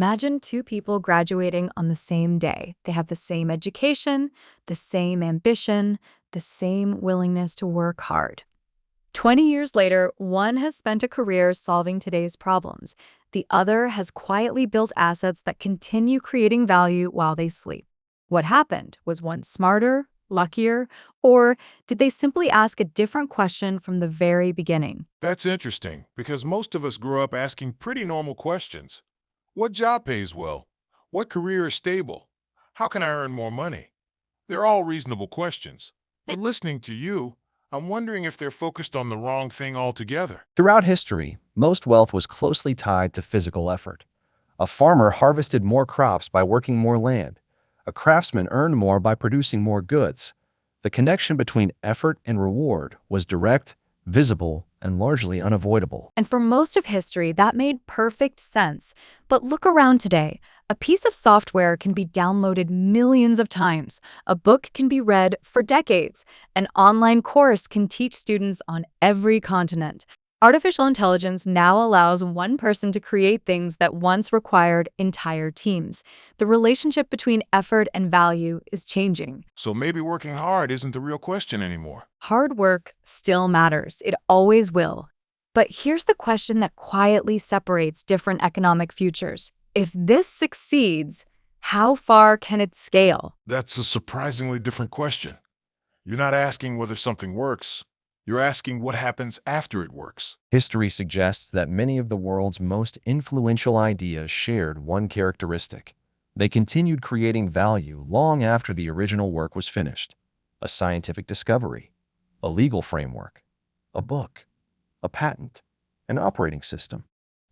Imagine two people graduating on the same day. They have the same education, the same ambition, the same willingness to work hard. 20 years later, one has spent a career solving today's problems. The other has quietly built assets that continue creating value while they sleep. What happened? Was one smarter, luckier, or did they simply ask a different question from the very beginning? That's interesting because most of us grew up asking pretty normal questions. What job pays well? What career is stable? How can I earn more money? They're all reasonable questions. But listening to you, I'm wondering if they're focused on the wrong thing altogether. Throughout history, most wealth was closely tied to physical effort. A farmer harvested more crops by working more land. A craftsman earned more by producing more goods. The connection between effort and reward was direct, visible, and largely unavoidable. And for most of history, that made perfect sense. But look around today. A piece of software can be downloaded millions of times. A book can be read for decades. An online course can teach students on every continent. Artificial intelligence now allows one person to create things that once required entire teams. The relationship between effort and value is changing. So maybe working hard isn't the real question anymore. Hard work still matters. It always will. But here's the question that quietly separates different economic futures. If this succeeds, how far can it scale? That's a surprisingly different question. You're not asking whether something works. You're asking what happens after it works. History suggests that many of the world's most influential ideas shared one characteristic. They continued creating value long after the original work was finished. A scientific discovery, a legal framework, a book, a patent, an operating system.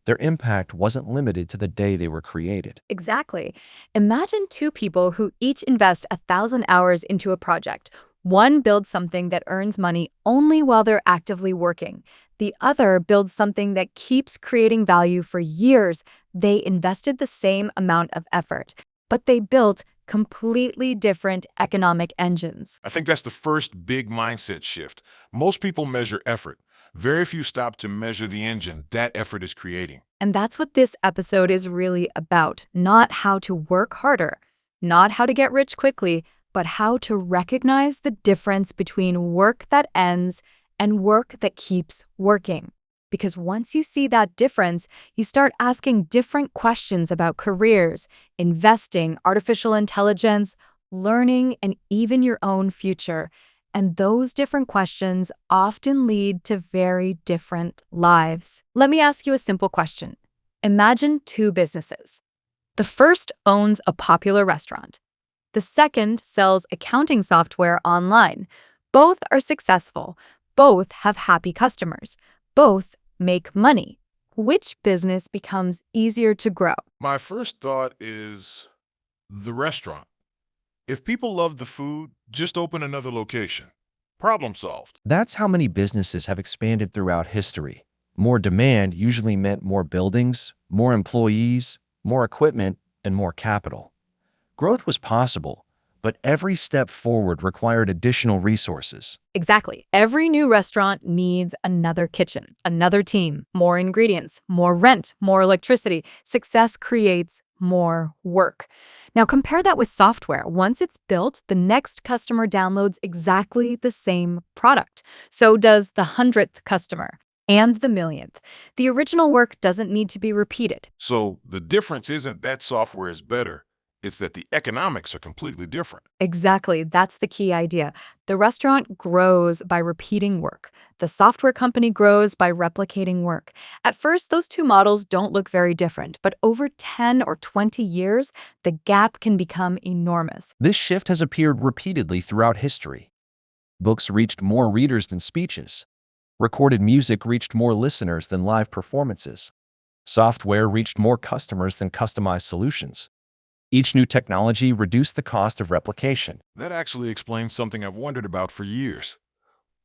Their impact wasn't limited to the day they were created. Exactly. Imagine two people who each invest 1,000 hours into a project. One builds something that earns money only while they're actively working. The other builds something that keeps creating value for years. They invested the same amount of effort, but they built completely different economic engines. I think that's the first big mindset shift. Most people measure effort. Very few stop to measure the engine that effort is creating. And that's what this episode is really about. Not how to work harder, not how to get rich quickly, but how to recognize the difference between work that ends and work that keeps working. Because once you see that difference, you start asking different questions about careers, investing, artificial intelligence, learning, and even your own future. And those different questions often lead to very different lives. Let me ask you a simple question. Imagine two businesses. The first owns a popular restaurant. The second sells accounting software online. Both are successful. Both have happy customers. Both make money. Which business becomes easier to grow? My first thought is the restaurant. If people love the food, just open another location. Problem solved. That's how many businesses have expanded throughout history. More demand usually meant more buildings, more employees, more equipment, and more capital. Growth was possible, but every step forward required additional resources. Exactly. Every new restaurant needs another kitchen, another team, more ingredients, more rent, more electricity. Success creates more work. Now compare that with software. Once it's built, the next customer downloads exactly the same product. So does the 100th customer and the millionth. The original work doesn't need to be repeated. So the difference isn't that software is better. It's that the economics are completely different. Exactly. That's the key idea. The restaurant grows by repeating work. The software company grows by replicating work. At first, those two models don't look very different, but over 10 or 20 years, the gap can become enormous. This shift has appeared repeatedly throughout history. Books reached more readers than speeches. Recorded music reached more listeners than live performances. Software reached more customers than customized solutions. Each new technology reduced the cost of replication. That actually explains something I've wondered about for years.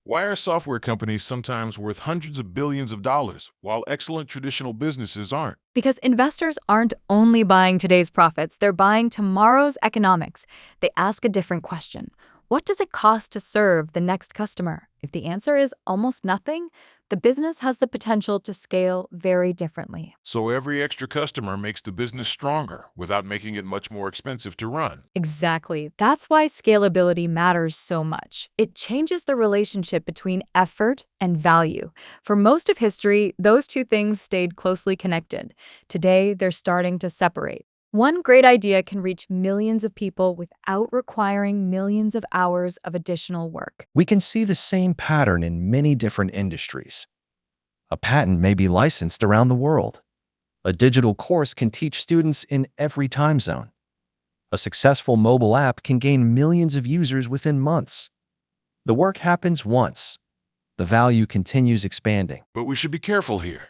Why are software companies sometimes worth hundreds of billions of dollars, while excellent traditional businesses aren't? Because investors aren't only buying today's profits, they're buying tomorrow's economics. They ask a different question. What does it cost to serve the next customer? If the answer is almost nothing, the business has the potential to scale very differently. So every extra customer makes the business stronger without making it much more expensive to run. Exactly. That's why scalability matters so much. It changes the relationship between effort and value. For most of history, those two things stayed closely connected. Today, they're starting to separate. One great idea can reach millions of people without requiring millions of hours of additional work. We can see the same pattern in many different industries. A patent may be licensed around the world. A digital course can teach students in every time zone. A successful mobile app can gain millions of users within months. The work happens once. The value continues expanding. But we should be careful here.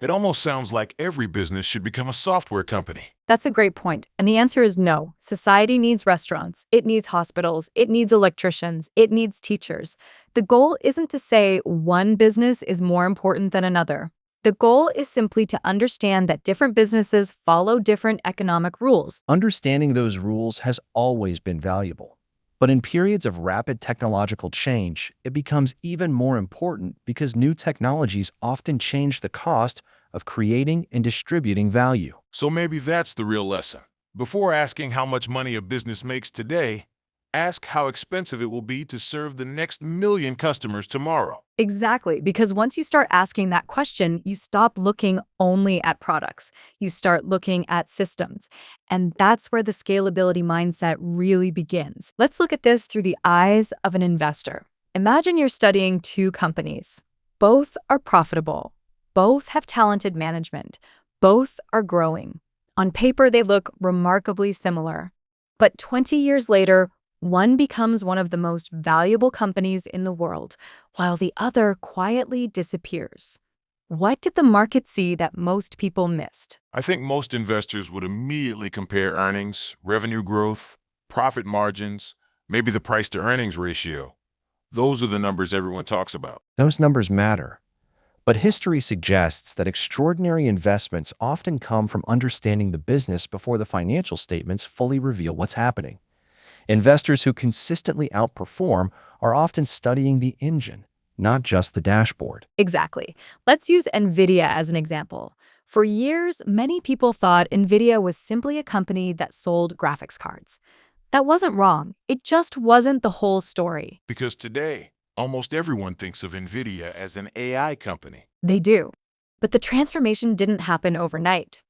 It almost sounds like every business should become a software company. That's a great point. And the answer is no. Society needs restaurants. It needs hospitals. It needs electricians. It needs teachers. The goal isn't to say one business is more important than another. The goal is simply to understand that different businesses follow different economic rules. Understanding those rules has always been valuable. But in periods of rapid technological change, it becomes even more important because new technologies often change the cost of creating and distributing value. So maybe that's the real lesson. Before asking how much money a business makes today, ask how expensive it will be to serve the next million customers tomorrow. Exactly, because once you start asking that question, you stop looking only at products. You start looking at systems. And that's where the scalability mindset really begins. Let's look at this through the eyes of an investor. Imagine you're studying two companies. Both are profitable. Both have talented management. Both are growing. On paper, they look remarkably similar. But 20 years later, one becomes one of the most valuable companies in the world, while the other quietly disappears. What did the market see that most people missed? I think most investors would immediately compare earnings, revenue growth, profit margins, maybe the price-to-earnings ratio. Those are the numbers everyone talks about. Those numbers matter. But history suggests that extraordinary investments often come from understanding the business before the financial statements fully reveal what's happening. Investors who consistently outperform are often studying the engine, not just the dashboard. Exactly. Let's use NVIDIA as an example. For years, many people thought NVIDIA was simply a company that sold graphics cards. That wasn't wrong. It just wasn't the whole story. Because today, almost everyone thinks of NVIDIA as an AI company. They do. But the transformation didn't happen overnight.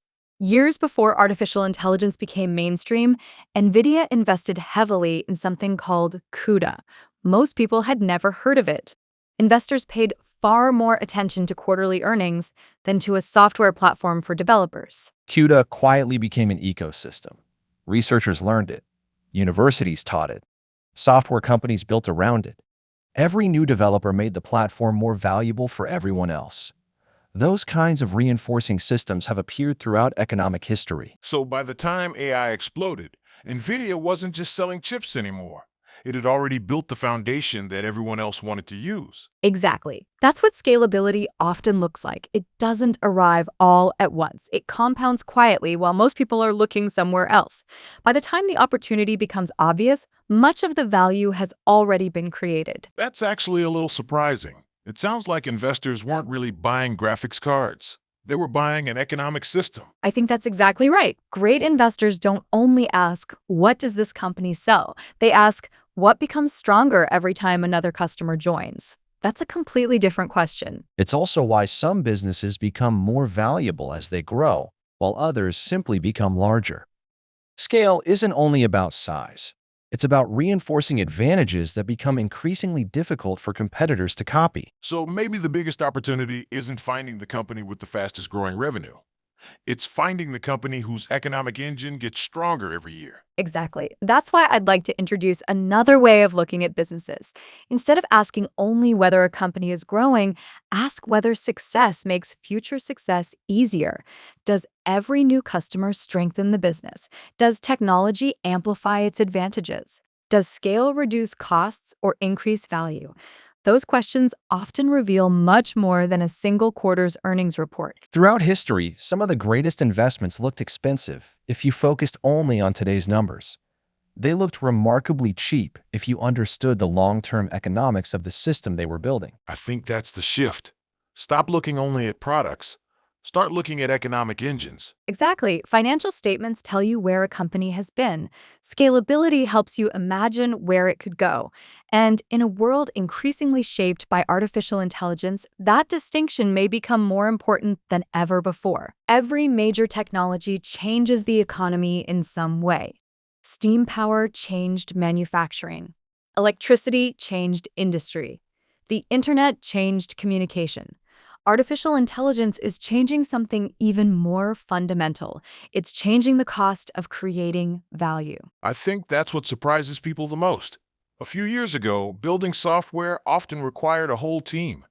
Years before artificial intelligence became mainstream, NVIDIA invested heavily in something called CUDA. Most people had never heard of it. Investors paid far more attention to quarterly earnings than to a software platform for developers. CUDA quietly became an ecosystem. Researchers learned it. Universities taught it. Software companies built around it. Every new developer made the platform more valuable for everyone else. Those kinds of reinforcing systems have appeared throughout economic history. So by the time AI exploded, NVIDIA wasn't just selling chips anymore. It had already built the foundation that everyone else wanted to use. Exactly. That's what scalability often looks like. It doesn't arrive all at once. It compounds quietly while most people are looking somewhere else. By the time the opportunity becomes obvious, much of the value has already been created. That's actually a little surprising. It sounds like investors weren't really buying graphics cards. They were buying an economic system. I think that's exactly right. Great investors don't only ask, what does this company sell? They ask, what becomes stronger every time another customer joins? That's a completely different question. It's also why some businesses become more valuable as they grow, while others simply become larger. Scale isn't only about size. It's about reinforcing advantages that become increasingly difficult for competitors to copy. So maybe the biggest opportunity isn't finding the company with the fastest growing revenue. It's finding the company whose economic engine gets stronger every year. Exactly. That's why I'd like to introduce another way of looking at businesses. Instead of asking only whether a company is growing, ask whether success makes future success easier. Does every new customer strengthen the business? Does technology amplify its advantages? Does scale reduce costs or increase value? Those questions often reveal much more than a single quarter's earnings report. Throughout history, some of the greatest investments looked expensive if you focused only on today's numbers. They looked remarkably cheap if you understood the long-term economics of the system they were building. I think that's the shift. Stop looking only at products. Start looking at economic engines. Exactly. Financial statements tell you where a company has been. Scalability helps you imagine where it could go. And in a world increasingly shaped by artificial intelligence, that distinction may become more important than ever before. Every major technology changes the economy in some way. Steam power changed manufacturing. Electricity changed industry. The internet changed communication. Artificial intelligence is changing something even more fundamental. It's changing the cost of creating value. I think that's what surprises people the most. A few years ago, building software often required a whole team.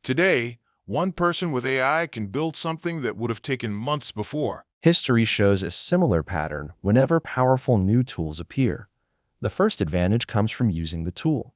Today, one person with AI can build something that would have taken months before. History shows a similar pattern whenever powerful new tools appear. The first advantage comes from using the tool.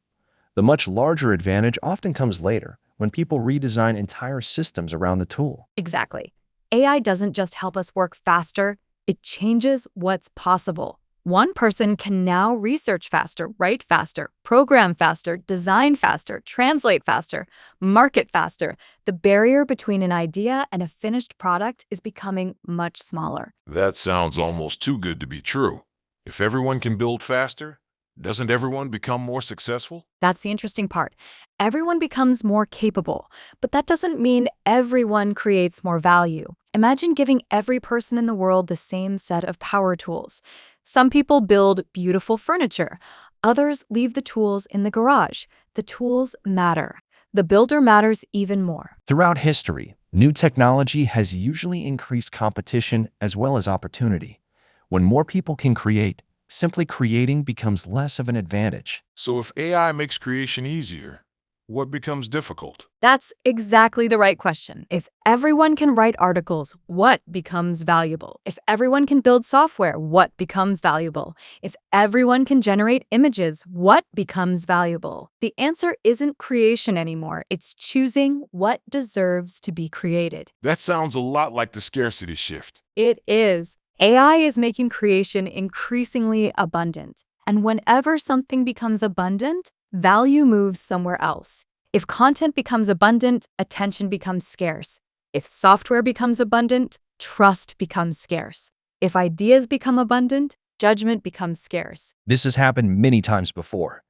The much larger advantage often comes later, when people redesign entire systems around the tool. Exactly. AI doesn't just help us work faster, it changes what's possible. One person can now research faster, write faster, program faster, design faster, translate faster, market faster. The barrier between an idea and a finished product is becoming much smaller. That sounds almost too good to be true. If everyone can build faster, doesn't everyone become more successful? That's the interesting part. Everyone becomes more capable, but that doesn't mean everyone creates more value. Imagine giving every person in the world the same set of power tools. Some people build beautiful furniture. Others leave the tools in the garage. The tools matter. The builder matters even more. Throughout history, new technology has usually increased competition as well as opportunity. When more people can create, simply creating becomes less of an advantage. So if AI makes creation easier, what becomes difficult? That's exactly the right question. If everyone can write articles, what becomes valuable? If everyone can build software, what becomes valuable? If everyone can generate images, what becomes valuable? The answer isn't creation anymore. It's choosing what deserves to be created. That sounds a lot like the scarcity shift. It is. AI is making creation increasingly abundant. And whenever something becomes abundant, value moves somewhere else. If content becomes abundant, attention becomes scarce. If software becomes abundant, trust becomes scarce. If ideas become abundant, judgment becomes scarce. This has happened many times before.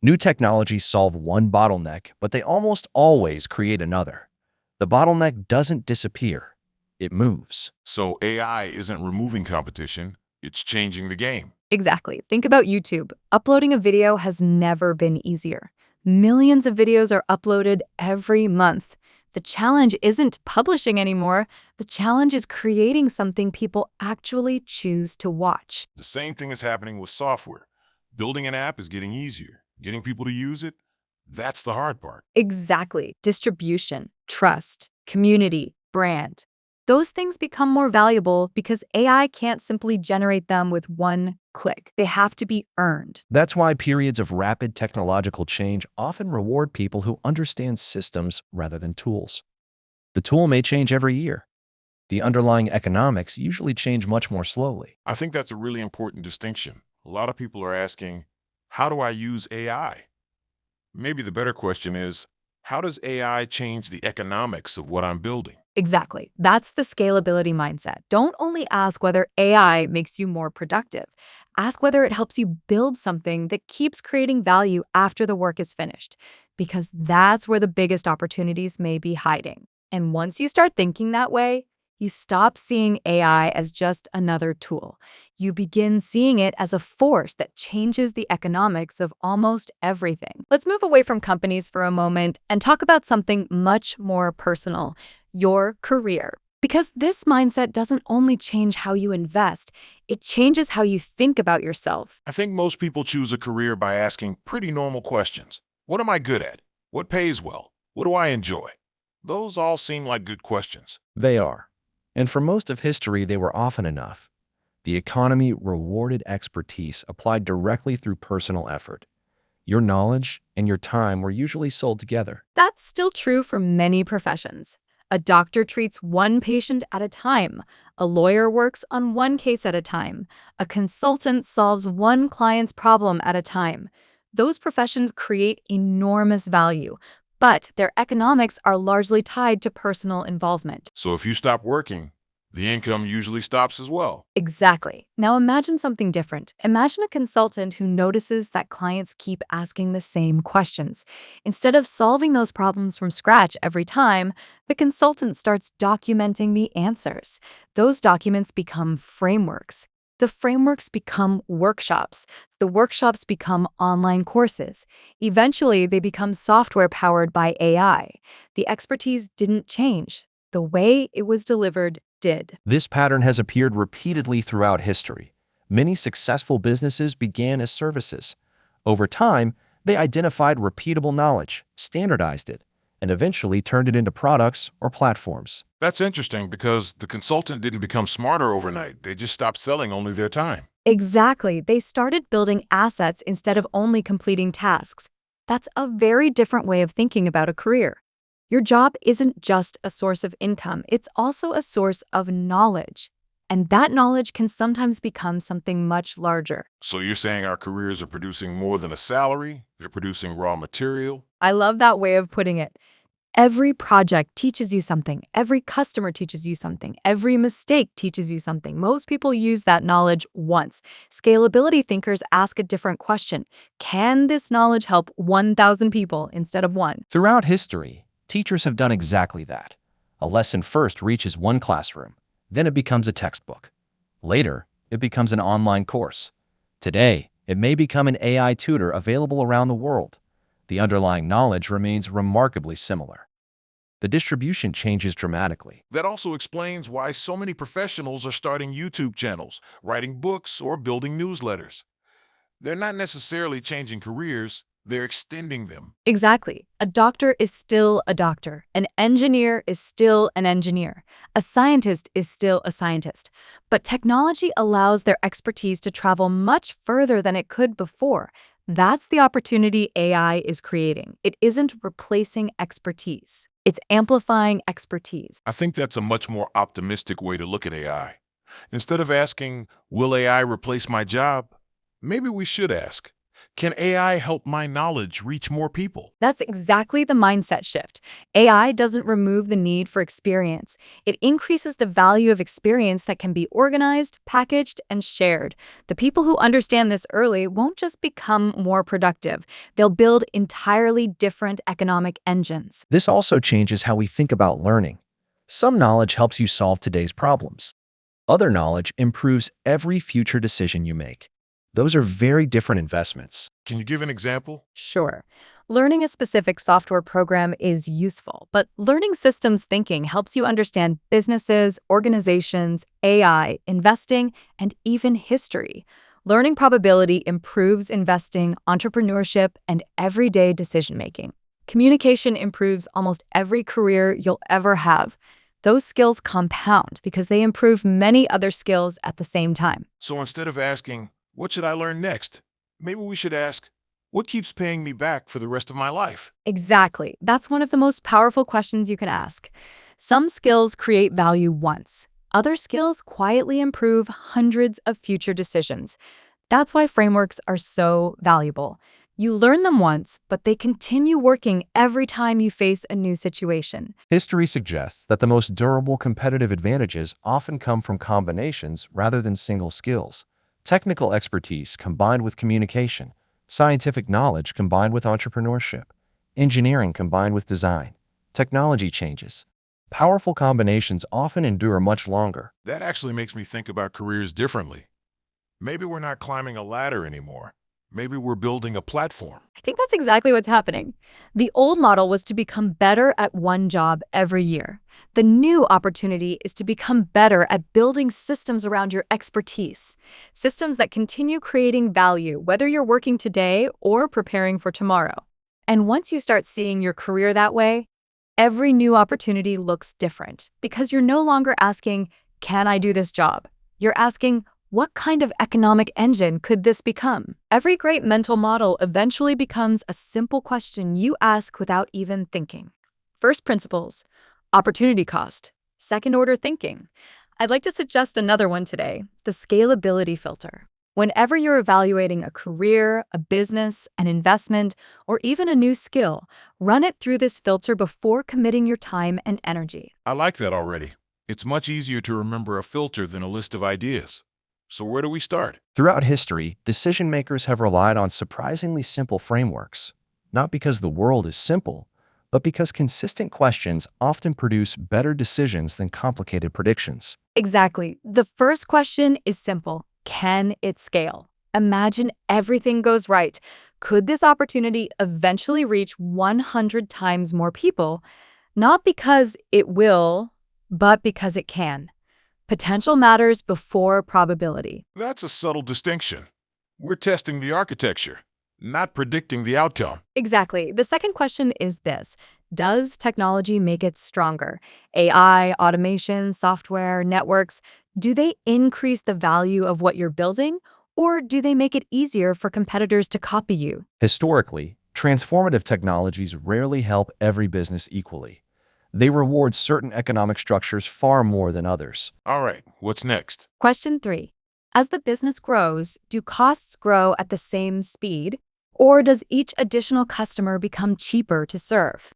New technologies solve one bottleneck, but they almost always create another. The bottleneck doesn't disappear. It moves. So AI isn't removing competition, it's changing the game. Exactly. Think about YouTube. Uploading a video has never been easier. Millions of videos are uploaded every month. The challenge isn't publishing anymore. The challenge is creating something people actually choose to watch. The same thing is happening with software. Building an app is getting easier. Getting people to use it, that's the hard part. Exactly. Distribution, trust, community, brand. Those things become more valuable because AI can't simply generate them with one click. They have to be earned. That's why periods of rapid technological change often reward people who understand systems rather than tools. The tool may change every year. The underlying economics usually change much more slowly. I think that's a really important distinction. A lot of people are asking, how do I use AI? Maybe the better question is, how does AI change the economics of what I'm building? Exactly. That's the scalability mindset. Don't only ask whether AI makes you more productive. Ask whether it helps you build something that keeps creating value after the work is finished, because that's where the biggest opportunities may be hiding. And once you start thinking that way, you stop seeing AI as just another tool. You begin seeing it as a force that changes the economics of almost everything. Let's move away from companies for a moment and talk about something much more personal: your career. Because this mindset doesn't only change how you invest, it changes how you think about yourself. I think most people choose a career by asking pretty normal questions. What am I good at? What pays well? What do I enjoy? Those all seem like good questions. They are. And for most of history, they were often enough. The economy rewarded expertise applied directly through personal effort. Your knowledge and your time were usually sold together. That's still true for many professions. A doctor treats one patient at a time. A lawyer works on one case at a time. A consultant solves one client's problem at a time. Those professions create enormous value, but their economics are largely tied to personal involvement. So if you stop working, the income usually stops as well. Exactly. Now imagine something different. Imagine a consultant who notices that clients keep asking the same questions. Instead of solving those problems from scratch every time, the consultant starts documenting the answers. Those documents become frameworks. The frameworks become workshops. The workshops become online courses. Eventually, they become software powered by AI. The expertise didn't change. The way it was delivered did. This pattern has appeared repeatedly throughout history. Many successful businesses began as services. Over time, they identified repeatable knowledge, standardized it, and eventually turned it into products or platforms. That's interesting because the consultant didn't become smarter overnight. They just stopped selling only their time. Exactly. They started building assets instead of only completing tasks. That's a very different way of thinking about a career. Your job isn't just a source of income, it's also a source of knowledge. And that knowledge can sometimes become something much larger. So you're saying our careers are producing more than a salary? They're producing raw material? I love that way of putting it. Every project teaches you something. Every customer teaches you something. Every mistake teaches you something. Most people use that knowledge once. Scalability thinkers ask a different question. Can this knowledge help 1,000 people instead of one? Throughout history, teachers have done exactly that. A lesson first reaches one classroom, then it becomes a textbook. Later, it becomes an online course. Today, it may become an AI tutor available around the world. The underlying knowledge remains remarkably similar. The distribution changes dramatically. That also explains why so many professionals are starting YouTube channels, writing books, or building newsletters. They're not necessarily changing careers, they're extending them. Exactly. A doctor is still a doctor. An engineer is still an engineer. A scientist is still a scientist. But technology allows their expertise to travel much further than it could before. That's the opportunity AI is creating. It isn't replacing expertise. It's amplifying expertise. I think that's a much more optimistic way to look at AI. Instead of asking, will AI replace my job? Maybe we should ask, can AI help my knowledge reach more people? That's exactly the mindset shift. AI doesn't remove the need for experience. It increases the value of experience that can be organized, packaged, and shared. The people who understand this early won't just become more productive. They'll build entirely different economic engines. This also changes how we think about learning. Some knowledge helps you solve today's problems. Other knowledge improves every future decision you make. Those are very different investments. Can you give an example? Sure. Learning a specific software program is useful, but learning systems thinking helps you understand businesses, organizations, AI, investing, and even history. Learning probability improves investing, entrepreneurship, and everyday decision-making. Communication improves almost every career you'll ever have. Those skills compound because they improve many other skills at the same time. So instead of asking, what should I learn next? Maybe we should ask, what keeps paying me back for the rest of my life? Exactly. That's one of the most powerful questions you can ask. Some skills create value once. Other skills quietly improve hundreds of future decisions. That's why frameworks are so valuable. You learn them once, but they continue working every time you face a new situation. History suggests that the most durable competitive advantages often come from combinations rather than single skills. Technical expertise combined with communication, scientific knowledge combined with entrepreneurship, engineering combined with design, technology changes. Powerful combinations often endure much longer. That actually makes me think about careers differently. Maybe we're not climbing a ladder anymore. Maybe we're building a platform. I think that's exactly what's happening. The old model was to become better at one job every year. The new opportunity is to become better at building systems around your expertise, systems that continue creating value, whether you're working today or preparing for tomorrow. And once you start seeing your career that way, every new opportunity looks different because you're no longer asking, can I do this job? You're asking, what kind of economic engine could this become? Every great mental model eventually becomes a simple question you ask without even thinking. First principles. Opportunity cost, second-order thinking. I'd like to suggest another one today, the scalability filter. Whenever you're evaluating a career, a business, an investment, or even a new skill, run it through this filter before committing your time and energy. I like that already. It's much easier to remember a filter than a list of ideas. So where do we start? Throughout history, decision makers have relied on surprisingly simple frameworks, not because the world is simple, but because consistent questions often produce better decisions than complicated predictions. Exactly. The first question is simple. Can it scale? Imagine everything goes right. Could this opportunity eventually reach 100 times more people? Not because it will, but because it can. Potential matters before probability. That's a subtle distinction. We're testing the architecture, not predicting the outcome. Exactly. The second question is this. Does technology make it stronger? AI, automation, software, networks, do they increase the value of what you're building, or do they make it easier for competitors to copy you? Historically, transformative technologies rarely help every business equally. They reward certain economic structures far more than others. All right, what's next? Question 3. As the business grows, do costs grow at the same speed, or does each additional customer become cheaper to serve?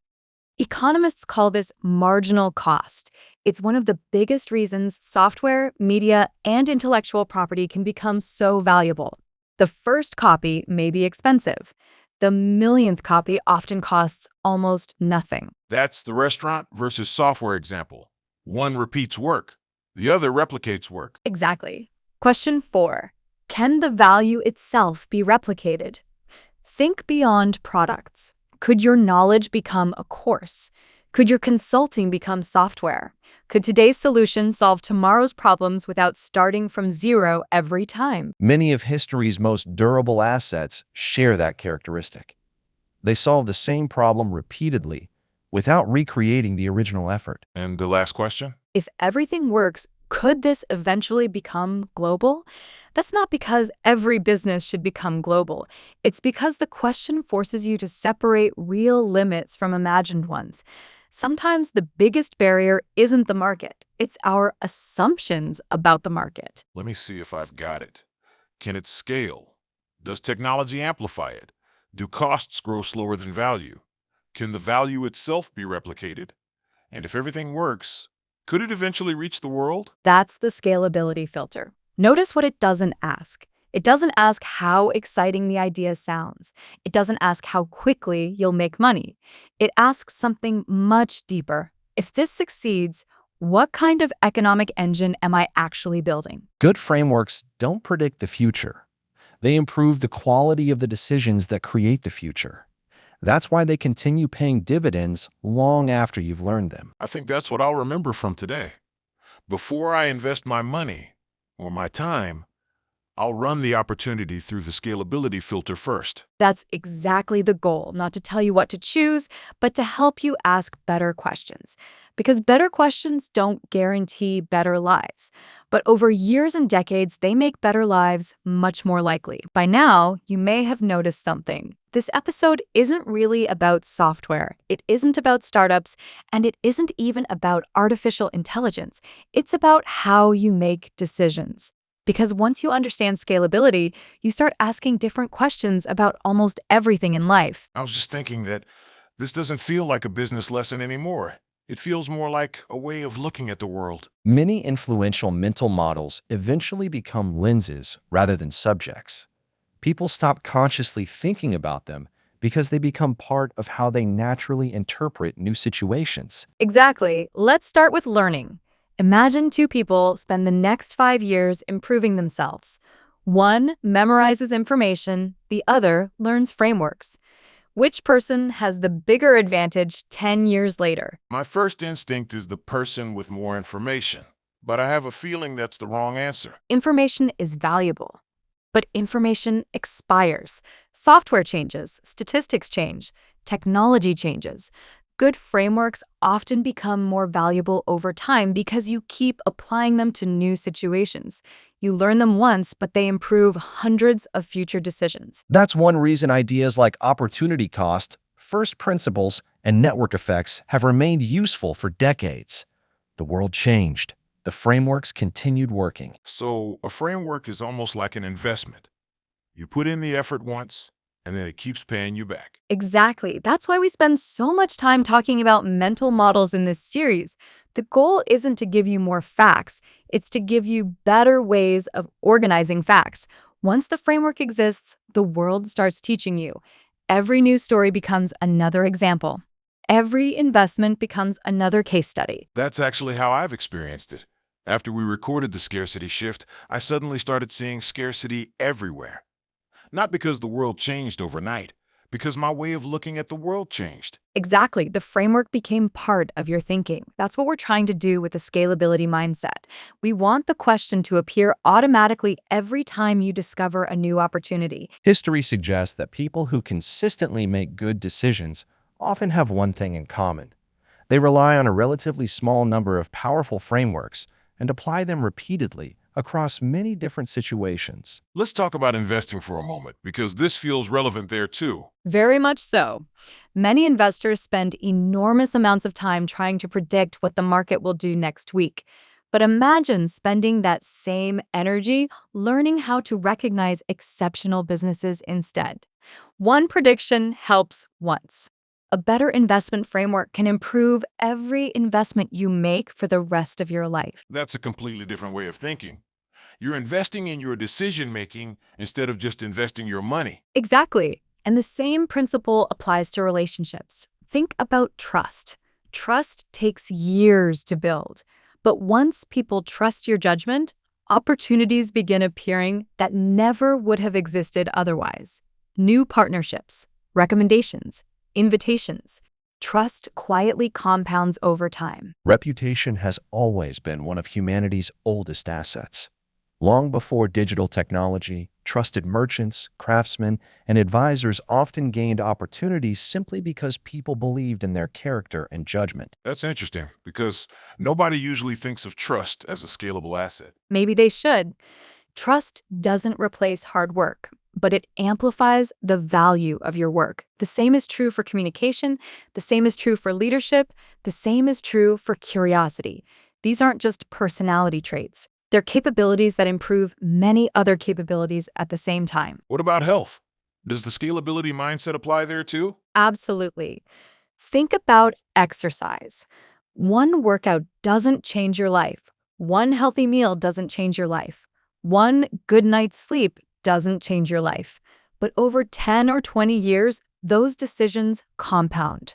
Economists call this marginal cost. It's one of the biggest reasons software, media, and intellectual property can become so valuable. The first copy may be expensive. The millionth copy often costs almost nothing. That's the restaurant versus software example. One repeats work, the other replicates work. Exactly. Question 4. Can the value itself be replicated? Think beyond products. Could your knowledge become a course? Could your consulting become software? Could today's solution solve tomorrow's problems without starting from zero every time? Many of history's most durable assets share that characteristic. They solve the same problem repeatedly without recreating the original effort. And the last question? If everything works, could this eventually become global? That's not because every business should become global. It's because the question forces you to separate real limits from imagined ones. Sometimes the biggest barrier isn't the market. It's our assumptions about the market. Let me see if I've got it. Can it scale? Does technology amplify it? Do costs grow slower than value? Can the value itself be replicated? And if everything works, could it eventually reach the world? That's the scalability filter. Notice what it doesn't ask. It doesn't ask how exciting the idea sounds. It doesn't ask how quickly you'll make money. It asks something much deeper. If this succeeds, what kind of economic engine am I actually building? Good frameworks don't predict the future. They improve the quality of the decisions that create the future. That's why they continue paying dividends long after you've learned them. I think that's what I'll remember from today. Before I invest my money or my time, I'll run the opportunity through the scalability filter first. That's exactly the goal, not to tell you what to choose, but to help you ask better questions. Because better questions don't guarantee better lives. But over years and decades, they make better lives much more likely. By now, you may have noticed something. This episode isn't really about software. It isn't about startups, and it isn't even about artificial intelligence. It's about how you make decisions. Because once you understand scalability, you start asking different questions about almost everything in life. I was just thinking that this doesn't feel like a business lesson anymore. It feels more like a way of looking at the world. Many influential mental models eventually become lenses rather than subjects. People stop consciously thinking about them because they become part of how they naturally interpret new situations. Exactly. Let's start with learning. Imagine two people spend the next 5 years improving themselves. One memorizes information, the other learns frameworks. Which person has the bigger advantage 10 years later? My first instinct is the person with more information, but I have a feeling that's the wrong answer. Information is valuable, but information expires. Software changes, statistics change, technology changes. Good frameworks often become more valuable over time because you keep applying them to new situations. You learn them once, but they improve hundreds of future decisions. That's one reason ideas like opportunity cost, first principles, and network effects have remained useful for decades. The world changed. The frameworks continued working. So a framework is almost like an investment. You put in the effort once, and then it keeps paying you back. Exactly. That's why we spend so much time talking about mental models in this series. The goal isn't to give you more facts, it's to give you better ways of organizing facts. Once the framework exists, the world starts teaching you. Every news story becomes another example. Every investment becomes another case study. That's actually how I've experienced it. After we recorded the scarcity shift, I suddenly started seeing scarcity everywhere. Not because the world changed overnight, because my way of looking at the world changed. Exactly. The framework became part of your thinking. That's what we're trying to do with the scalability mindset. We want the question to appear automatically every time you discover a new opportunity. History suggests that people who consistently make good decisions often have one thing in common. They rely on a relatively small number of powerful frameworks and apply them repeatedly across many different situations. Let's talk about investing for a moment, because this feels relevant there too. Very much so. Many investors spend enormous amounts of time trying to predict what the market will do next week. But imagine spending that same energy learning how to recognize exceptional businesses instead. One prediction helps once. A better investment framework can improve every investment you make for the rest of your life. That's a completely different way of thinking. You're investing in your decision making instead of just investing your money. Exactly. And the same principle applies to relationships. Think about trust. Trust takes years to build. But once people trust your judgment, opportunities begin appearing that never would have existed otherwise. New partnerships, recommendations, invitations. Trust quietly compounds over time. Reputation has always been one of humanity's oldest assets. Long before digital technology, trusted merchants, craftsmen, and advisors often gained opportunities simply because people believed in their character and judgment. That's interesting, because nobody usually thinks of trust as a scalable asset. Maybe they should. Trust doesn't replace hard work, but it amplifies the value of your work. The same is true for communication, the same is true for leadership, the same is true for curiosity. These aren't just personality traits. They're capabilities that improve many other capabilities at the same time. What about health? Does the scalability mindset apply there too? Absolutely. Think about exercise. One workout doesn't change your life. One healthy meal doesn't change your life. One good night's sleep doesn't change your life. But over 10 or 20 years, those decisions compound.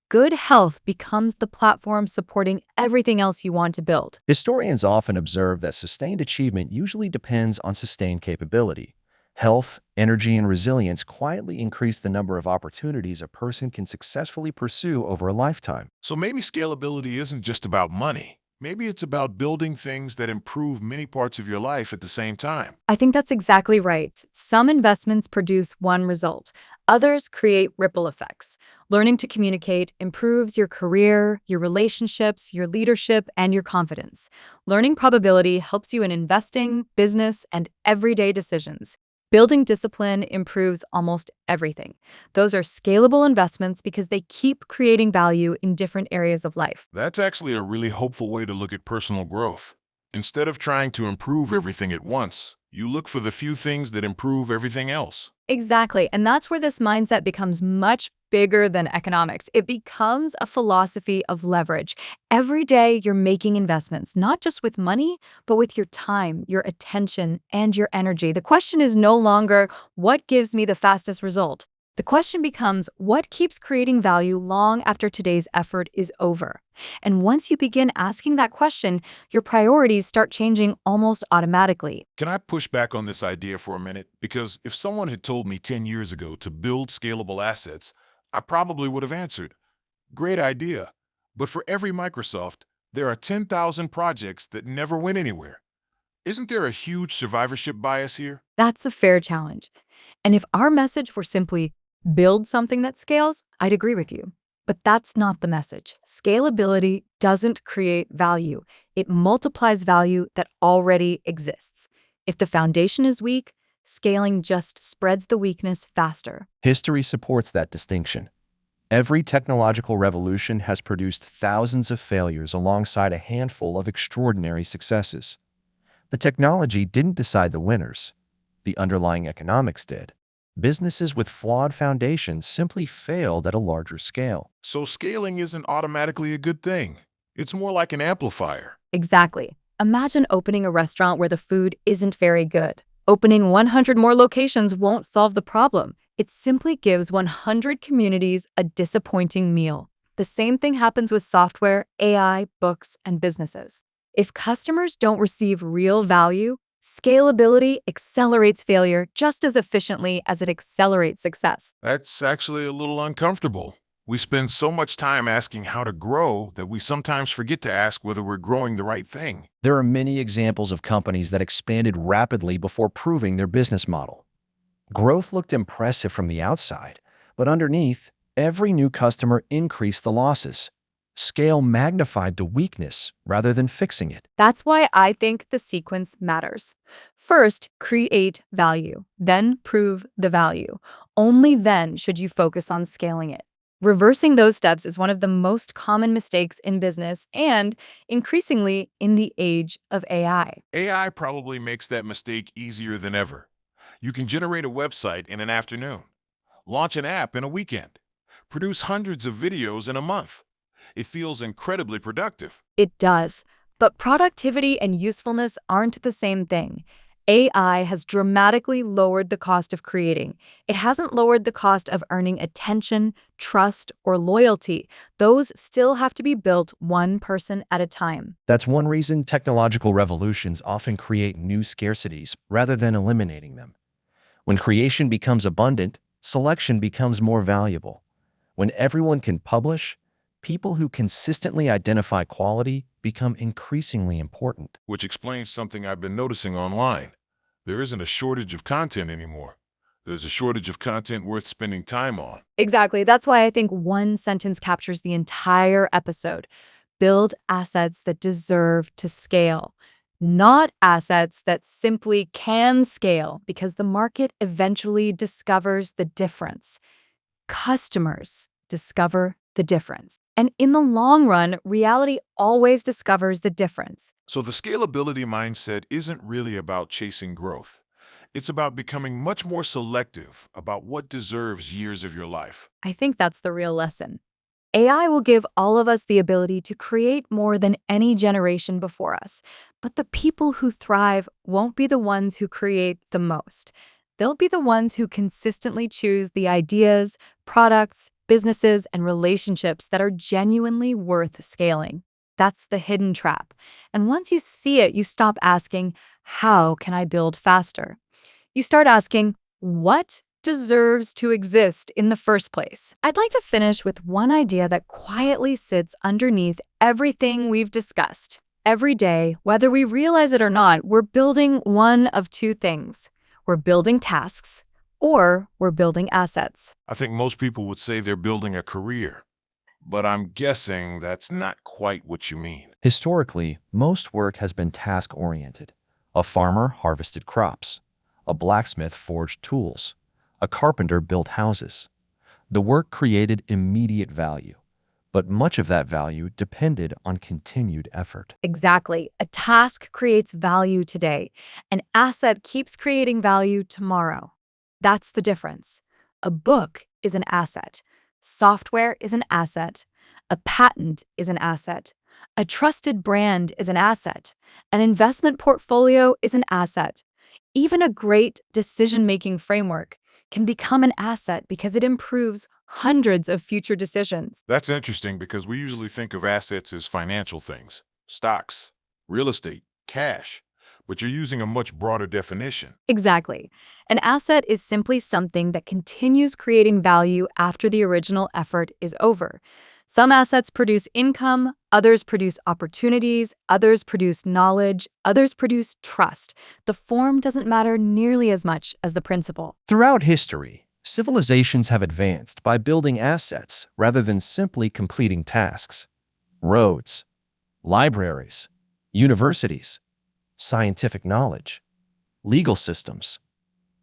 Good health becomes the platform supporting everything else you want to build. Historians often observe that sustained achievement usually depends on sustained capability. Health, energy, and resilience quietly increase the number of opportunities a person can successfully pursue over a lifetime. So maybe scalability isn't just about money. Maybe it's about building things that improve many parts of your life at the same time. I think that's exactly right. Some investments produce one result. Others create ripple effects. Learning to communicate improves your career, your relationships, your leadership, and your confidence. Learning probability helps you in investing, business, and everyday decisions. Building discipline improves almost everything. Those are scalable investments because they keep creating value in different areas of life. That's actually a really hopeful way to look at personal growth. Instead of trying to improve everything at once, you look for the few things that improve everything else. Exactly. And that's where this mindset becomes much bigger than economics. It becomes a philosophy of leverage. Every day you're making investments, not just with money, but with your time, your attention, and your energy. The question is no longer, what gives me the fastest result? The question becomes, what keeps creating value long after today's effort is over? And once you begin asking that question, your priorities start changing almost automatically. Can I push back on this idea for a minute? Because if someone had told me 10 years ago to build scalable assets, I probably would have answered, great idea. But for every Microsoft, there are 10,000 projects that never went anywhere. Isn't there a huge survivorship bias here? That's a fair challenge. And if our message were simply build something that scales, I'd agree with you. But that's not the message. Scalability doesn't create value. It multiplies value that already exists. If the foundation is weak, scaling just spreads the weakness faster. History supports that distinction. Every technological revolution has produced thousands of failures alongside a handful of extraordinary successes. The technology didn't decide the winners. The underlying economics did. Businesses with flawed foundations simply failed at a larger scale. So scaling isn't automatically a good thing. It's more like an amplifier. Exactly. Imagine opening a restaurant where the food isn't very good. Opening 100 more locations won't solve the problem. It simply gives 100 communities a disappointing meal. The same thing happens with software, AI, books, and businesses. If customers don't receive real value, scalability accelerates failure just as efficiently as it accelerates success. That's actually a little uncomfortable. We spend so much time asking how to grow that we sometimes forget to ask whether we're growing the right thing. There are many examples of companies that expanded rapidly before proving their business model. Growth looked impressive from the outside, but underneath, every new customer increased the losses. Scale magnified the weakness rather than fixing it. That's why I think the sequence matters. First, create value, then prove the value. Only then should you focus on scaling it. Reversing those steps is one of the most common mistakes in business and increasingly in the age of AI. AI probably makes that mistake easier than ever. You can generate a website in an afternoon, launch an app in a weekend, produce hundreds of videos in a month. It feels incredibly productive. It does, but productivity and usefulness aren't the same thing. AI has dramatically lowered the cost of creating. It hasn't lowered the cost of earning attention, trust, or loyalty. Those still have to be built one person at a time. That's one reason technological revolutions often create new scarcities rather than eliminating them. When creation becomes abundant, selection becomes more valuable. When everyone can publish, people who consistently identify quality become increasingly important. Which explains something I've been noticing online. There isn't a shortage of content anymore. There's a shortage of content worth spending time on. Exactly. That's why I think one sentence captures the entire episode. Build assets that deserve to scale, not assets that simply can scale because the market eventually discovers the difference. Customers discover the difference. And in the long run, reality always discovers the difference. So the scalability mindset isn't really about chasing growth. It's about becoming much more selective about what deserves years of your life. I think that's the real lesson. AI will give all of us the ability to create more than any generation before us, but the people who thrive won't be the ones who create the most. They'll be the ones who consistently choose the ideas, products, businesses, and relationships that are genuinely worth scaling. That's the hidden trap. And once you see it, you stop asking, how can I build faster? You start asking, what deserves to exist in the first place? I'd like to finish with one idea that quietly sits underneath everything we've discussed. Every day, whether we realize it or not, we're building one of two things. We're building tasks, or we're building assets. I think most people would say they're building a career, but I'm guessing that's not quite what you mean. Historically, most work has been task-oriented. A farmer harvested crops. A blacksmith forged tools. A carpenter built houses. The work created immediate value, but much of that value depended on continued effort. Exactly. A task creates value today. An asset keeps creating value tomorrow. That's the difference. A book is an asset. Software is an asset. A patent is an asset. A trusted brand is an asset. An investment portfolio is an asset. Even a great decision-making framework can become an asset because it improves hundreds of future decisions. That's interesting because we usually think of assets as financial things, stocks, real estate, cash, but you're using a much broader definition. Exactly. An asset is simply something that continues creating value after the original effort is over. Some assets produce income, others produce opportunities, others produce knowledge, others produce trust. The form doesn't matter nearly as much as the principle. Throughout history, civilizations have advanced by building assets rather than simply completing tasks. Roads, libraries, universities, scientific knowledge, legal systems.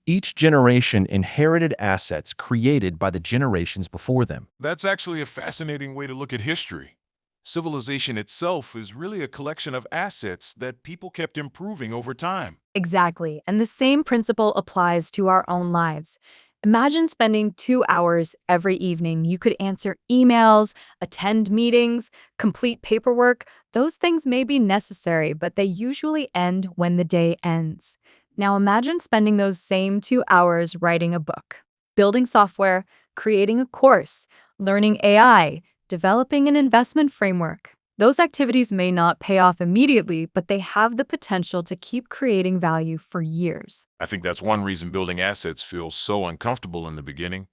Each generation inherited assets created by the generations before them. That's actually a fascinating way to look at history. Civilization itself is really a collection of assets that people kept improving over time. Exactly. And the same principle applies to our own lives. Imagine spending 2 hours every evening. You could answer emails, attend meetings, complete paperwork. Those things may be necessary, but they usually end when the day ends. Now imagine spending those same 2 hours writing a book, building software, creating a course, learning AI, developing an investment framework. Those activities may not pay off immediately, but they have the potential to keep creating value for years. I think that's one reason building assets feels so uncomfortable in the beginning.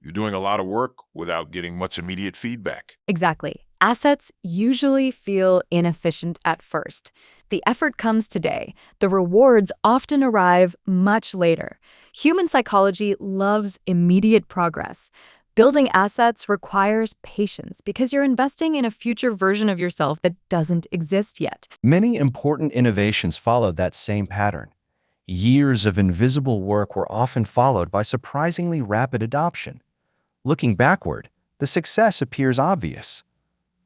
You're doing a lot of work without getting much immediate feedback. Exactly. Assets usually feel inefficient at first. The effort comes today. The rewards often arrive much later. Human psychology loves immediate progress. Building assets requires patience because you're investing in a future version of yourself that doesn't exist yet. Many important innovations followed that same pattern. Years of invisible work were often followed by surprisingly rapid adoption. Looking backward, the success appears obvious.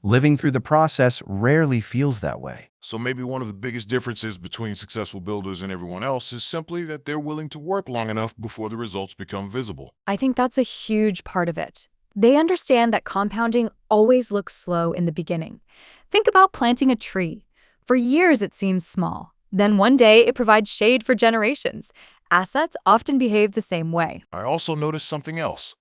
Living through the process rarely feels that way. So maybe one of the biggest differences between successful builders and everyone else is simply that they're willing to work long enough before the results become visible. I think that's a huge part of it. They understand that compounding always looks slow in the beginning. Think about planting a tree. For years, it seems small. Then one day, it provides shade for generations. Assets often behave the same way. I also noticed something else.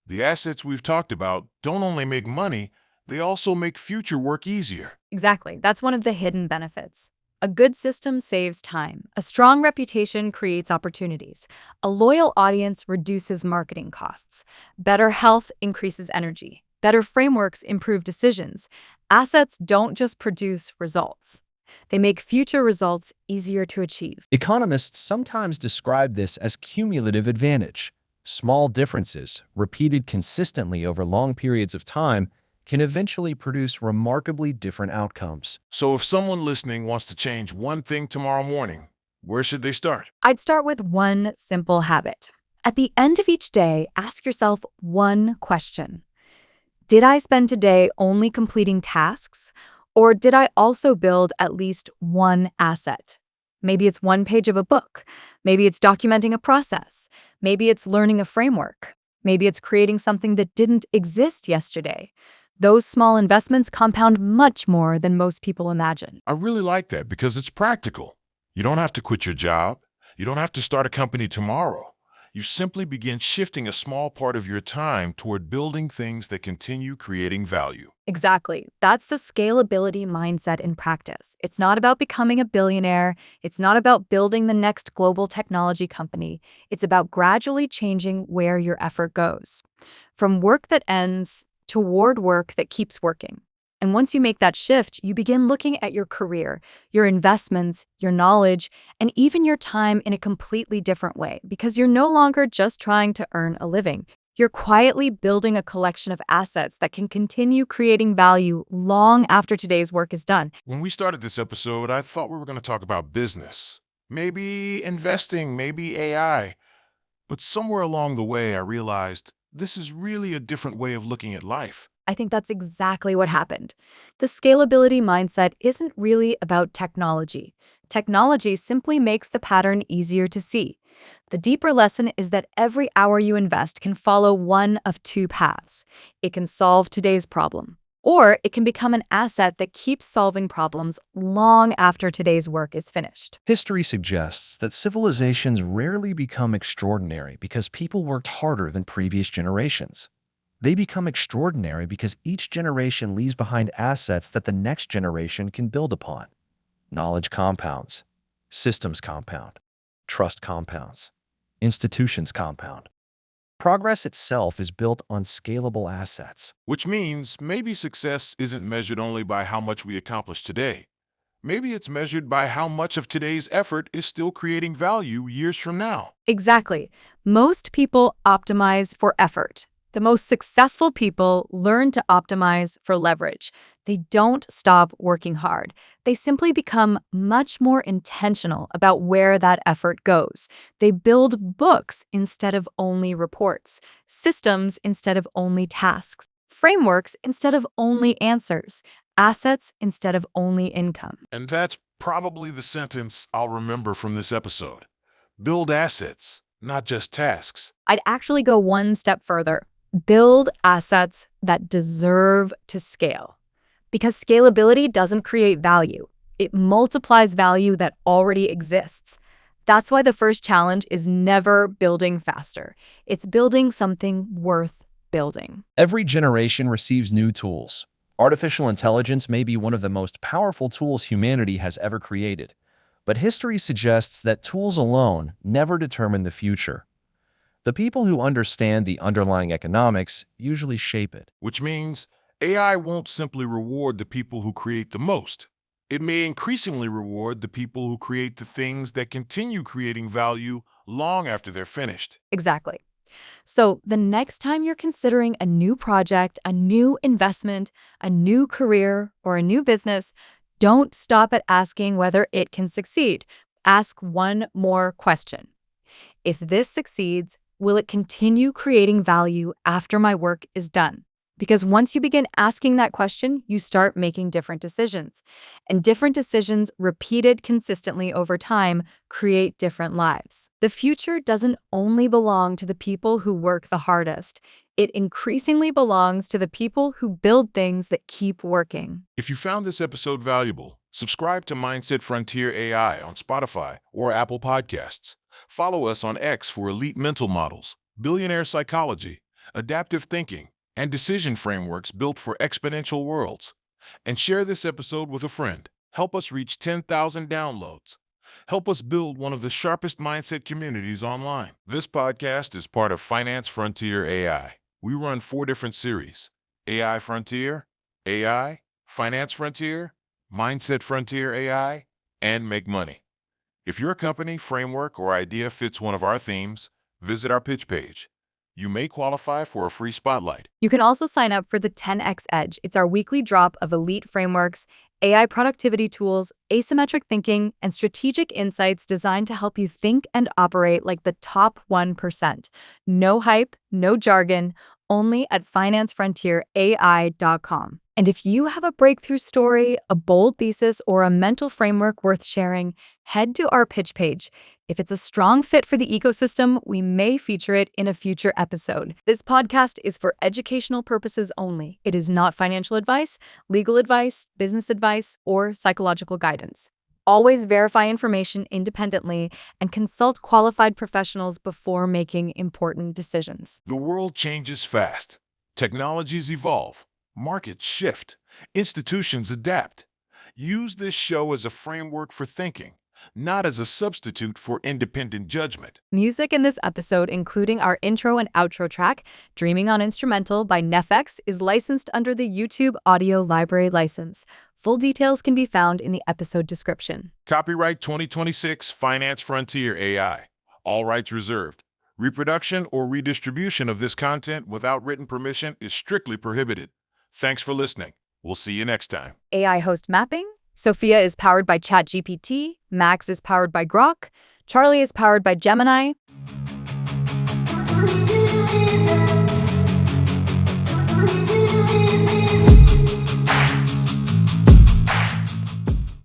The assets we've talked about don't only make money, they also make future work easier. Exactly. That's one of the hidden benefits. A good system saves time. A strong reputation creates opportunities. A loyal audience reduces marketing costs. Better health increases energy. Better frameworks improve decisions. Assets don't just produce results. They make future results easier to achieve. Economists sometimes describe this as cumulative advantage. Small differences, repeated consistently over long periods of time, can eventually produce remarkably different outcomes. So if someone listening wants to change one thing tomorrow morning, where should they start? I'd start with one simple habit. At the end of each day, ask yourself one question. Did I spend today only completing tasks, or did I also build at least one asset? Maybe it's one page of a book. Maybe it's documenting a process. Maybe it's learning a framework. Maybe it's creating something that didn't exist yesterday. Those small investments compound much more than most people imagine. I really like that because it's practical. You don't have to quit your job. You don't have to start a company tomorrow. You simply begin shifting a small part of your time toward building things that continue creating value. Exactly. That's the scalability mindset in practice. It's not about becoming a billionaire. It's not about building the next global technology company. It's about gradually changing where your effort goes. From work that ends toward work that keeps working. And once you make that shift, you begin looking at your career, your investments, your knowledge, and even your time in a completely different way because you're no longer just trying to earn a living. You're quietly building a collection of assets that can continue creating value long after today's work is done. When we started this episode, I thought we were going to talk about business, maybe investing, maybe AI. But somewhere along the way, I realized this is really a different way of looking at life. I think that's exactly what happened. The scalability mindset isn't really about technology. Technology simply makes the pattern easier to see. The deeper lesson is that every hour you invest can follow one of two paths. It can solve today's problem, or it can become an asset that keeps solving problems long after today's work is finished. History suggests that civilizations rarely become extraordinary because people worked harder than previous generations. They become extraordinary because each generation leaves behind assets that the next generation can build upon. Knowledge compounds, systems compound, trust compounds, institutions compound. Progress itself is built on scalable assets. Which means maybe success isn't measured only by how much we accomplish today. Maybe it's measured by how much of today's effort is still creating value years from now. Exactly. Most people optimize for effort, The most successful people learn to optimize for leverage. They don't stop working hard. They simply become much more intentional about where that effort goes. They build books instead of only reports, systems instead of only tasks, frameworks instead of only answers, assets instead of only income. And that's probably the sentence I'll remember from this episode. Build assets, not just tasks. I'd actually go one step further. Build assets that deserve to scale. Because scalability doesn't create value. It multiplies value that already exists. That's why the first challenge is never building faster. It's building something worth building. Every generation receives new tools. Artificial intelligence may be one of the most powerful tools humanity has ever created. But history suggests that tools alone never determine the future. The people who understand the underlying economics usually shape it. Which means AI won't simply reward the people who create the most. It may increasingly reward the people who create the things that continue creating value long after they're finished. Exactly. So the next time you're considering a new project, a new investment, a new career, or a new business, don't stop at asking whether it can succeed. Ask one more question. If this succeeds, will it continue creating value after my work is done? Because once you begin asking that question, you start making different decisions. And different decisions repeated consistently over time create different lives. The future doesn't only belong to the people who work the hardest. It increasingly belongs to the people who build things that keep working. If you found this episode valuable, subscribe to Mindset Frontier AI on Spotify or Apple Podcasts. Follow us on X for elite mental models, billionaire psychology, adaptive thinking, and decision frameworks built for exponential worlds. And share this episode with a friend. Help us reach 10,000 downloads. Help us build one of the sharpest mindset communities online. This podcast is part of Finance Frontier AI. We run 4 different series: AI Frontier, AI, Finance Frontier, Mindset Frontier AI, and Make Money. If your company, framework, or idea fits one of our themes, visit our pitch page. You may qualify for a free spotlight. You can also sign up for the 10x Edge. It's our weekly drop of elite frameworks, AI productivity tools, asymmetric thinking, and strategic insights designed to help you think and operate like the top 1%. No hype, no jargon, only at financefrontierai.com. And if you have a breakthrough story, a bold thesis, or a mental framework worth sharing, head to our pitch page. If it's a strong fit for the ecosystem, we may feature it in a future episode. This podcast is for educational purposes only. It is not financial advice, legal advice, business advice, or psychological guidance. Always verify information independently and consult qualified professionals before making important decisions. The world changes fast. Technologies evolve. Markets shift. Institutions adapt. Use this show as a framework for thinking, not as a substitute for independent judgment. Music in this episode, including our intro and outro track, Dreaming on Instrumental by Nefx, is licensed under the YouTube Audio Library license. Full details can be found in the episode description. Copyright 2026 Finance Frontier AI. All rights reserved. Reproduction or redistribution of this content without written permission is strictly prohibited. Thanks for listening. We'll see you next time. AI host mapping. Sophia is powered by ChatGPT. Max is powered by Grok. Charlie is powered by Gemini.